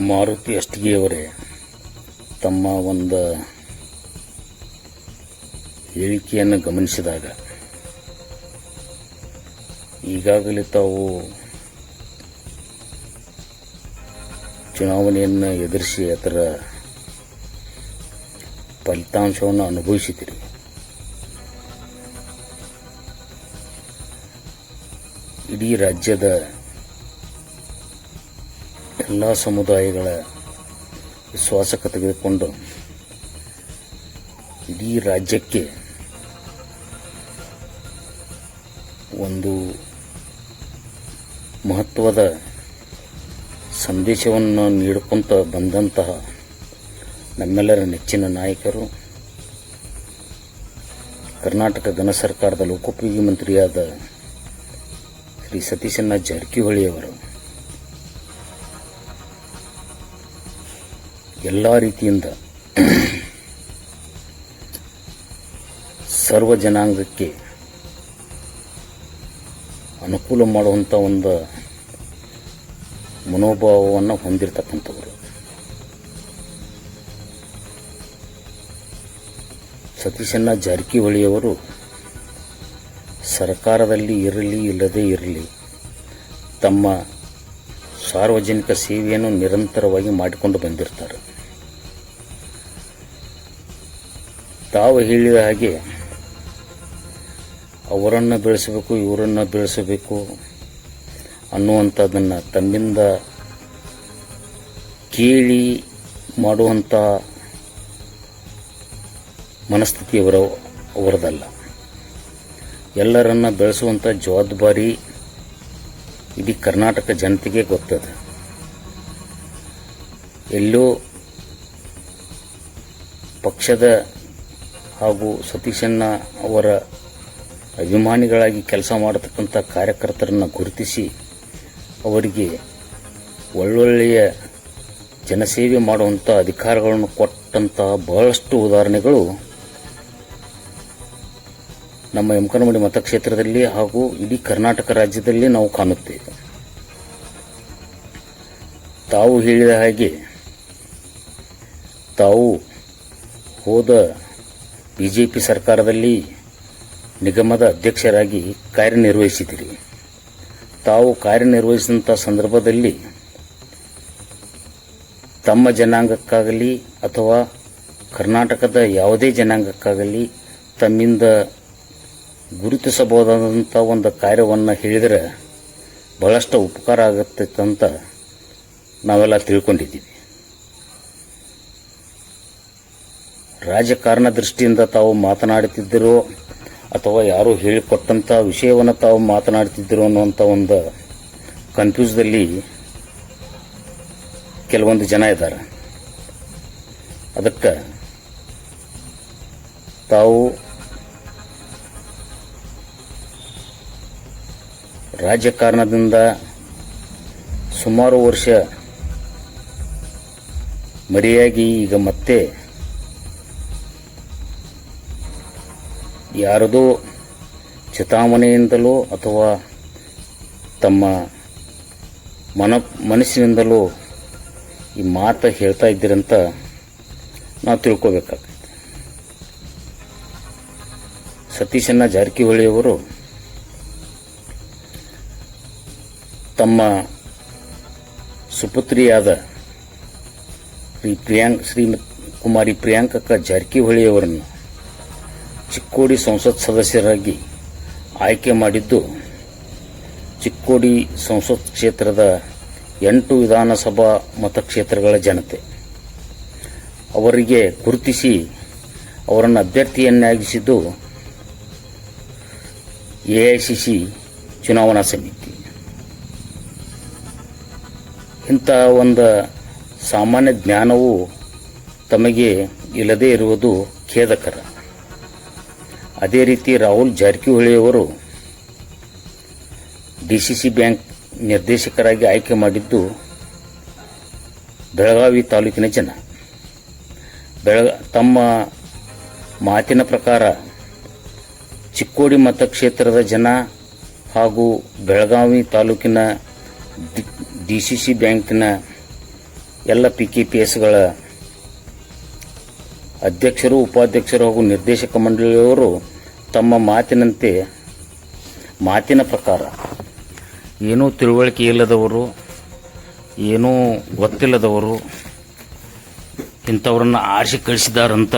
ಮಾರುತಿ ಅಷ್ಟಿಗೆಯವರೇ ತಮ್ಮ ಒಂದು ಹೇಳಿಕೆಯನ್ನು ಗಮನಿಸಿದಾಗ ಈಗಾಗಲೇ ತಾವು ಚುನಾವಣೆಯನ್ನು ಎದುರಿಸಿ ಅದರ ಫಲಿತಾಂಶವನ್ನು ಅನುಭವಿಸಿದ್ದೀರಿ. ಇಡೀ ರಾಜ್ಯದ ಎಲ್ಲ ಸಮುದಾಯಗಳ ವಿಶ್ವಾಸಕ್ಕೆ ತೆಗೆದುಕೊಂಡು ಇಡೀ ರಾಜ್ಯಕ್ಕೆ ಒಂದು ಮಹತ್ವದ ಸಂದೇಶವನ್ನು ನೀಡಿಕೊಂತ ಬಂದಂತಹ ನಮ್ಮೆಲ್ಲರ ನೆಚ್ಚಿನ ನಾಯಕರು, ಕರ್ನಾಟಕ ಘನ ಸರ್ಕಾರದ ಲೋಕೋಪಯೋಗಿ ಮಂತ್ರಿಯಾದ ಶ್ರೀ ಸತೀಶಣ್ಣ ಜಾರಕಿಹೊಳಿಯವರು ಎಲ್ಲ ರೀತಿಯಿಂದ ಸರ್ವ ಜನಾಂಗಕ್ಕೆ ಅನುಕೂಲ ಮಾಡುವಂಥ ಒಂದು ಮನೋಭಾವವನ್ನು ಹೊಂದಿರತಕ್ಕಂಥವರು. ಸತೀಶಣ್ಣ ಜಾರಕಿಹೊಳಿಯವರು ಸರ್ಕಾರದಲ್ಲಿ ಇರಲಿ ಇಲ್ಲದೇ ಇರಲಿ ತಮ್ಮ ಸಾರ್ವಜನಿಕ ಸೇವೆಯನ್ನು ನಿರಂತರವಾಗಿ ಮಾಡಿಕೊಂಡು ಬಂದಿರ್ತಾರೆ. ತಾವು ಹೇಳಿದ ಹಾಗೆ ಅವರನ್ನು ಬೆಳೆಸಬೇಕು, ಇವರನ್ನು ಬೆಳೆಸಬೇಕು ಅನ್ನುವಂಥದ್ದನ್ನು ತಮ್ಮಿಂದ ಕೇಳಿ ಮಾಡುವಂಥ ಮನಸ್ಥಿತಿ ಅವರದಲ್ಲ. ಎಲ್ಲರನ್ನ ಬೆಳೆಸುವಂಥ ಜವಾಬ್ದಾರಿ ಇಡೀ ಕರ್ನಾಟಕ ಜನತೆಗೆ ಗೊತ್ತದ. ಎಲ್ಲೋ ಪಕ್ಷದ ಹಾಗೂ ಸತೀಶಣ್ಣ ಅವರ ಅಭಿಮಾನಿಗಳಾಗಿ ಕೆಲಸ ಮಾಡತಕ್ಕಂಥ ಕಾರ್ಯಕರ್ತರನ್ನು ಗುರುತಿಸಿ ಅವರಿಗೆ ಒಳ್ಳೊಳ್ಳೆಯ ಜನಸೇವೆ ಮಾಡುವಂಥ ಅಧಿಕಾರಗಳನ್ನು ಕೊಟ್ಟಂತಹ ಬಹಳಷ್ಟು ಉದಾಹರಣೆಗಳು ನಮ್ಮ ಯಮಕನಮಡಿ ಮತಕ್ಷೇತ್ರದಲ್ಲಿ ಹಾಗೂ ಇಡೀ ಕರ್ನಾಟಕ ರಾಜ್ಯದಲ್ಲಿ ನಾವು ಕಾಣುತ್ತೇವೆ. ತಾವು ಹೇಳಿದ ಹಾಗೆ ತಾವು ಹೋದ ಬಿಜೆಪಿ ಸರ್ಕಾರದಲ್ಲಿ ನಿಗಮದ ಅಧ್ಯಕ್ಷರಾಗಿ ಕಾರ್ಯನಿರ್ವಹಿಸಿದಿರಿ. ತಾವು ಕಾರ್ಯನಿರ್ವಹಿಸಿದಂಥ ಸಂದರ್ಭದಲ್ಲಿ ತಮ್ಮ ಜನಾಂಗಕ್ಕಾಗಲಿ ಅಥವಾ ಕರ್ನಾಟಕದ ಯಾವುದೇ ಜನಾಂಗಕ್ಕಾಗಲಿ ತಮ್ಮಿಂದ ಗುರುತಿಸಬಹುದಾದಂಥ ಒಂದು ಕಾರ್ಯವನ್ನು ಹೇಳಿದರೆ ಬಹಳಷ್ಟು ಉಪಕಾರ ಆಗುತ್ತೆ ಅಂತ ನಾವೆಲ್ಲ ತಿಳ್ಕೊಂಡಿದ್ದೀವಿ. ರಾಜಕಾರಣ ದೃಷ್ಟಿಯಿಂದ ತಾವು ಮಾತನಾಡುತ್ತಿದ್ದಿರೋ ಅಥವಾ ಯಾರೋ ಹೇಳಿಕೊಟ್ಟಂಥ ವಿಷಯವನ್ನು ತಾವು ಮಾತನಾಡ್ತಿದ್ದಿರೋ ಅನ್ನುವಂಥ ಒಂದು ಕನ್ಫ್ಯೂಸ್ದಲ್ಲಿ ಕೆಲವೊಂದು ಜನ ಇದ್ದಾರೆ. ಅದಕ್ಕೆ ತಾವು ರಾಜಕಾರಣದಿಂದ ಸುಮಾರು ವರ್ಷ ಮರೆಯಾಗಿ ಈಗ ಮತ್ತೆ ಯಾರದೋ ಚಿತಾಮಣೆಯಿಂದಲೋ ಅಥವಾ ತಮ್ಮ ಮನಸ್ಸಿನಿಂದಲೂ ಈ ಮಾತು ಹೇಳ್ತಾ ಇದ್ದೀರಂತ ನಾವು ತಿಳ್ಕೋಬೇಕಾಗ್ತದೆ. ಸತೀಶಣ್ಣ ಜಾರಕಿಹೊಳಿಯವರು ತಮ್ಮ ಸುಪುತ್ರಿಯಾದ ಶ್ರೀಮತಿ ಪ್ರಿಯಾಂಕಾ ಜಾರಕಿಹೊಳಿಯವರನ್ನು ಚಿಕ್ಕೋಡಿ ಸಂಸತ್ ಸದಸ್ಯರಾಗಿ ಆಯ್ಕೆ ಮಾಡಿದ್ದು ಚಿಕ್ಕೋಡಿ ಸಂಸತ್ ಕ್ಷೇತ್ರದ 8 ವಿಧಾನಸಭಾ ಮತಕ್ಷೇತ್ರಗಳ ಜನತೆ ಅವರಿಗೆ ಗುರುತಿಸಿ ಅವರನ್ನು ಅಭ್ಯರ್ಥಿಯನ್ನಾಗಿಸಿದ್ದು ಎಐಸಿಸಿ ಚುನಾವಣಾ ಸಮಿತಿ. ಇಂಥ ಒಂದು ಸಾಮಾನ್ಯ ಜ್ಞಾನವು ತಮಗೆ ಇಲ್ಲದೇ ಇರುವುದು ಖೇದಕರ. ಅದೇ ರೀತಿ ರಾಹುಲ್ ಜಾರಕಿಹೊಳಿಯವರು ಡಿಸಿಸಿ ಬ್ಯಾಂಕ್ ನಿರ್ದೇಶಕರಾಗಿ ಆಯ್ಕೆ ಮಾಡಿದ್ದು ಬೆಳಗಾವಿ ತಾಲೂಕಿನ ಜನ. ತಮ್ಮ ಮಾತಿನ ಪ್ರಕಾರ ಚಿಕ್ಕೋಡಿ ಮತಕ್ಷೇತ್ರದ ಜನ ಹಾಗೂ ಬೆಳಗಾವಿ ತಾಲೂಕಿನ ಡಿಸಿಸಿ ಬ್ಯಾಂಕಿನ ಎಲ್ಲ PKPSಗಳ ಅಧ್ಯಕ್ಷರು, ಉಪಾಧ್ಯಕ್ಷರು ಹಾಗೂ ನಿರ್ದೇಶಕ ಮಂಡಳಿಯವರು ತಮ್ಮ ಮಾತಿನ ಪ್ರಕಾರ ಏನೂ ತಿಳುವಳಿಕೆ ಇಲ್ಲದವರು, ಏನೂ ಗೊತ್ತಿಲ್ಲದವರು ಇಂಥವ್ರನ್ನ ಆರಿಸಿ ಕಳಿಸಿದಾರಂತ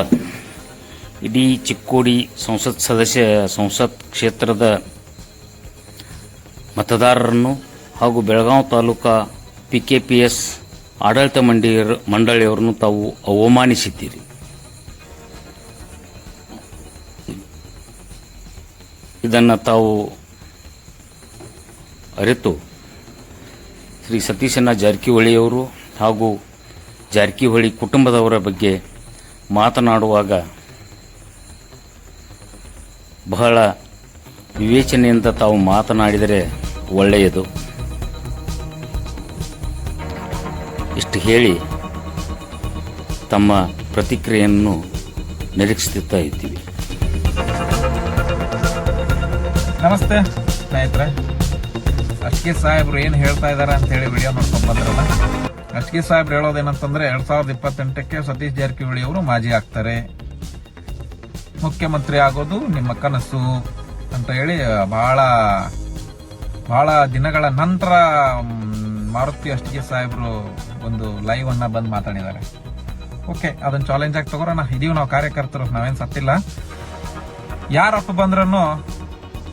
ಇಡೀ ಚಿಕ್ಕೋಡಿ ಸಂಸತ್ ಕ್ಷೇತ್ರದ ಮತದಾರರನ್ನು ಹಾಗೂ ಬೆಳಗಾವಿ ತಾಲೂಕಾ PKPS ಆಡಳಿತ ಮಂಡಳಿಯವರನ್ನು ತಾವು ಅವಮಾನಿಸಿದ್ದೀರಿ. ಇದನ್ನು ತಾವು ಅರಿತು ಶ್ರೀ ಸತೀಶಣ್ಣ ಜಾರಕಿಹೊಳಿಯವರು ಹಾಗೂ ಜಾರಕಿಹೊಳಿ ಕುಟುಂಬದವರ ಬಗ್ಗೆ ಮಾತನಾಡುವಾಗ ಬಹಳ ವಿವೇಚನೆಯಿಂದ ತಾವು ಮಾತನಾಡಿದರೆ ಒಳ್ಳೆಯದು. ಇಷ್ಟು ಹೇಳಿ ತಮ್ಮ ಪ್ರತಿಕ್ರಿಯೆಯನ್ನು ನಿರೀಕ್ಷಿಸುತ್ತಾ ಇದ್ದೀವಿ. ನಮಸ್ತೆ ಸ್ನೇಹಿತರೆ, ಅಷ್ಟಿಗೆ ಸಾಹೇಬ್ರು ಏನು ಹೇಳ್ತಾ ಇದ್ದಾರೆ ಅಂತ ಹೇಳಿ ವಿಡಿಯೋ ನೋಡ್ಕೊಂಡು ಬಂದ್ರಲ್ಲ. ಅಷ್ಟಿಗೆ ಸಾಹೇಬ್ರು ಹೇಳೋದೇನಂತಂದ್ರೆ 2028ಕ್ಕೆ ಸತೀಶ್ ಜಾರಕಿಹೊಳಿ ಅವರು ಮಾಜಿ ಆಗ್ತಾರೆ, ಮುಖ್ಯಮಂತ್ರಿ ಆಗೋದು ನಿಮ್ಮ ಕನಸು ಅಂತ ಹೇಳಿ ಬಹಳ ದಿನಗಳ ನಂತರ ಮಾರುತಿ ಅಷ್ಟಿಗೆ ಸಾಹೇಬ್ರು ಒಂದು ಲೈವ್ ಅನ್ನ ಬಂದು ಮಾತಾಡಿದ್ದಾರೆ. ಓಕೆ, ಅದನ್ನ ಚಾಲೆಂಜ್ ಆಗಿ ತಗೋರೋಣ. ಇದೀವಿ ನಾವು ಕಾರ್ಯಕರ್ತರು, ನಾವೇನ್ ಸತ್ತಿಲ್ಲ. ಯಾರಪ್ಪ ಬಂದ್ರೂ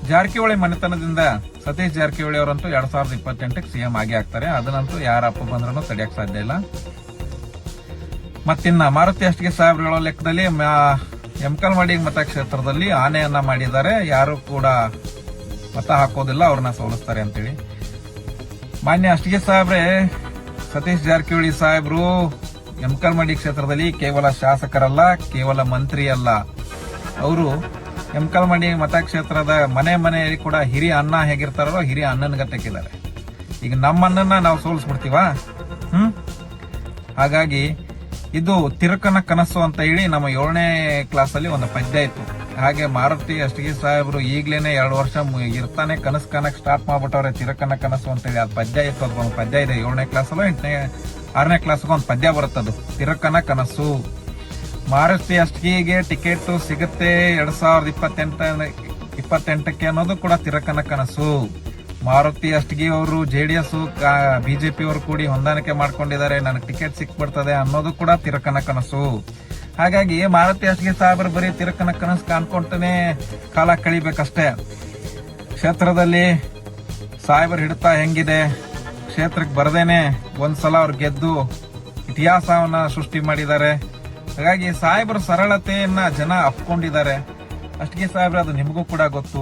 ಜಾರಕಿಹೊಳಿ ಮನೆತನದಿಂದ ಸತೀಶ್ ಜಾರಕಿಹೊಳಿ ಅವರಂತೂ 2028ಕ್ಕೆ CM ಆಗಿ ಆಗ್ತಾರೆ. ಅದನ್ನಂತೂ ಯಾರಪ್ಪ ಬಂದ್ರೂ ತಡೆಯಕ್ ಸಾಧ್ಯ ಇಲ್ಲ. ಮತ್ತಿನ್ನ ಮಾರುತಿ ಅಷ್ಟಿಗೆ ಸಾಹೇಬ್ರು ಹೇಳೋ ಲೆಕ್ಕದಲ್ಲಿ ಎಮ್ಕಲ್ಮಡಿ ಮತಕ್ಷೇತ್ರದಲ್ಲಿ ಆನೆಯನ್ನ ಮಾಡಿದ್ದಾರೆ, ಯಾರು ಕೂಡ ಮತ ಹಾಕೋದಿಲ್ಲ, ಅವ್ರನ್ನ ಸೋಲಿಸ್ತಾರೆ ಅಂತೇಳಿ. ಮಾನ್ಯ ಅಷ್ಟಿಗೆ ಸಾಹೇಬ್ರೆ, ಸತೀಶ್ ಜಾರಕಿಹೊಳಿ ಸಾಹೇಬ್ರು ಎಮ್ಕಲ್ಮಡಿ ಕ್ಷೇತ್ರದಲ್ಲಿ ಕೇವಲ ಶಾಸಕರಲ್ಲ, ಕೇವಲ ಮಂತ್ರಿ ಅಲ್ಲ, ಅವರು ಎಮ್ಕಲ್ಮಡಿ ಮತಕ್ಷೇತ್ರದ ಮನೆಯಲ್ಲಿ ಕೂಡ ಹಿರಿಯ ಅಣ್ಣ ಹೇಗಿರ್ತಾರೋ ಹಿರಿಯ ಅಣ್ಣನ ಗತೆಕ್ಕಿದ್ದಾರೆ. ಈಗ ನಮ್ಮಣ್ಣನ ನಾವು ಸೋಲಿಸ್ಬಿಡ್ತೀವ? ಹಾಗಾಗಿ ಇದು ತಿರುಕನ ಕನಸು ಅಂತ ಹೇಳಿ ನಮ್ಮ 7ನೇ ಕ್ಲಾಸಲ್ಲಿ ಒಂದು ಪದ್ಯ ಇತ್ತು. ಹಾಗೆ ಮಾರುತಿ ಅಷ್ಟಿಗೆ ಸಾಹೇಬ್ರು ಈಗ್ಲೇನೆ 2 ವರ್ಷ ಇರ್ತಾನೆ ಕನಸು ಕಾಣಕ್ ಸ್ಟಾರ್ಟ್ ಮಾಡ್ಬಿಟ್ಟವ್ರೆ, ತಿರುಕನ ಕನಸು ಅಂತ ಹೇಳಿ. ಅದು ಪದ್ಯ ಇತ್ತು, ಅದೊಂದು ಪದ್ಯ ಇದೆ. 7ನೇ ಕ್ಲಾಸಲ್ಲೋ 6ನೇ ಕ್ಲಾಸ್ಗೂ ಒಂದು ಪದ್ಯ ಬರುತ್ತದು, ತಿರುಕನ ಕನಸು. ಮಾರುತಿ ಅಷ್ಟಿಗೆ ಟಿಕೆಟ್ ಸಿಗುತ್ತೆ 2028ಕ್ಕೆ ಅನ್ನೋದು ಕೂಡ ತಿರುಕನ ಕನಸು. ಮಾರುತಿ ಅಷ್ಟಿಗೆ ಅವರು JDS BJP ಅವರು ಕೂಡಿ ಹೊಂದಾಣಿಕೆ ಮಾಡ್ಕೊಂಡಿದ್ದಾರೆ, ನನಗೆ ಟಿಕೆಟ್ ಸಿಕ್ಬಿಡ್ತದೆ ಅನ್ನೋದು ಕೂಡ ತಿರುಕನ ಕನಸು. ಹಾಗಾಗಿ ಮಾರುತಿ ಅಷ್ಟಿಗೆ ಸಾಹೇಬರು ಬರೀ ತಿರುಕನ ಕನಸು ಕಾಣ್ಕೊಂತಾನೆ ಕಾಲ ಕಳಿಬೇಕಷ್ಟೇ. ಕ್ಷೇತ್ರದಲ್ಲಿ ಸಾಹೇಬರು ಹಿಡಿತ ಹೆಂಗಿದೆ, ಕ್ಷೇತ್ರಕ್ಕೆ ಬರದೇನೆ ಒಂದ್ಸಲ ಅವ್ರು ಗೆದ್ದು ಇತಿಹಾಸವನ್ನ ಸೃಷ್ಟಿ ಮಾಡಿದ್ದಾರೆ. ಹಾಗಾಗಿ ಸಾಹೇಬರ ಸರಳತೆಯನ್ನ ಜನ ಅಪ್ಕೊಂಡಿದ್ದಾರೆ. ಅಷ್ಟಿಗೆ ಸಾಹೇಬ್ರು ಅದು ನಿಮಗೂ ಕೂಡ ಗೊತ್ತು,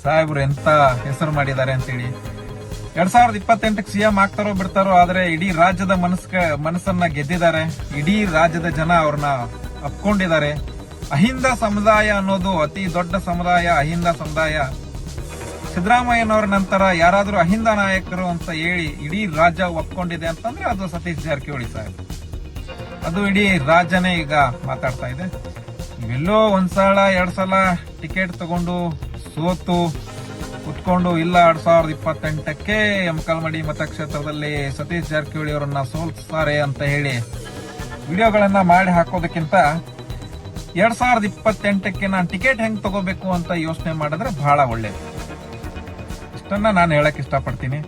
ಸಾಹೇಬ್ರು ಎಂತ ಹೆಸರು ಮಾಡಿದ್ದಾರೆ ಅಂತೇಳಿ. 2028ಕ್ಕೆ CM ಆಗ್ತಾರೋ ಬಿಡ್ತಾರೋ, ಆದ್ರೆ ಇಡೀ ರಾಜ್ಯದ ಮನಸ್ಸನ್ನ ಗೆದ್ದಿದ್ದಾರೆ. ಇಡೀ ರಾಜ್ಯದ ಜನ ಅವ್ರನ್ನ ಅಪ್ಕೊಂಡಿದ್ದಾರೆ. ಅಹಿಂದ ಸಮುದಾಯ ಅನ್ನೋದು ಅತಿ ದೊಡ್ಡ ಸಮುದಾಯ, ಅಹಿಂದ ಸಮುದಾಯ. ಸಿದ್ದರಾಮಯ್ಯನವರ ನಂತರ ಯಾರಾದ್ರೂ ಅಹಿಂದ ನಾಯಕರು ಅಂತ ಹೇಳಿ ಇಡೀ ರಾಜ್ಯ ಒಪ್ಕೊಂಡಿದೆ ಅಂತಂದ್ರೆ ಅದು ಸತೀಶ್ ಜಾರಕಿಹೊಳಿ ಸಾಹೇಬ್. ಅದು ಇಡೀ ರಾಜ್ಯನೇ ಈಗ ಮಾತಾಡ್ತಾ ಇದೆ. ಇವೆಲ್ಲೋ ಒಂದ್ಸಲ 2 ಸಲ ಟಿಕೆಟ್ ತಗೊಂಡು ಸೋತು ಕುತ್ಕೊಂಡು ಇಲ್ಲ 2028ಕ್ಕೆ ಎಮ್ಕಲ್ಮಡಿ ಮತಕ್ಷೇತ್ರದಲ್ಲಿ ಸತೀಶ್ ಜಾರಕಿಹೊಳಿ ಅವರನ್ನ ಸೋಲಿಸ್ತಾರೆ ಅಂತ ಹೇಳಿ ವಿಡಿಯೋಗಳನ್ನ ಮಾಡಿ ಹಾಕೋದಕ್ಕಿಂತ 2028ಕ್ಕೆ ನಾನು ಟಿಕೆಟ್ ಹೆಂಗ್ ತಗೋಬೇಕು ಅಂತ ಯೋಚನೆ ಮಾಡಿದ್ರೆ ಬಹಳ ಒಳ್ಳೇದು. ಇಷ್ಟನ್ನ ನಾನು ಹೇಳಕ್ ಇಷ್ಟಪಡ್ತೀನಿ.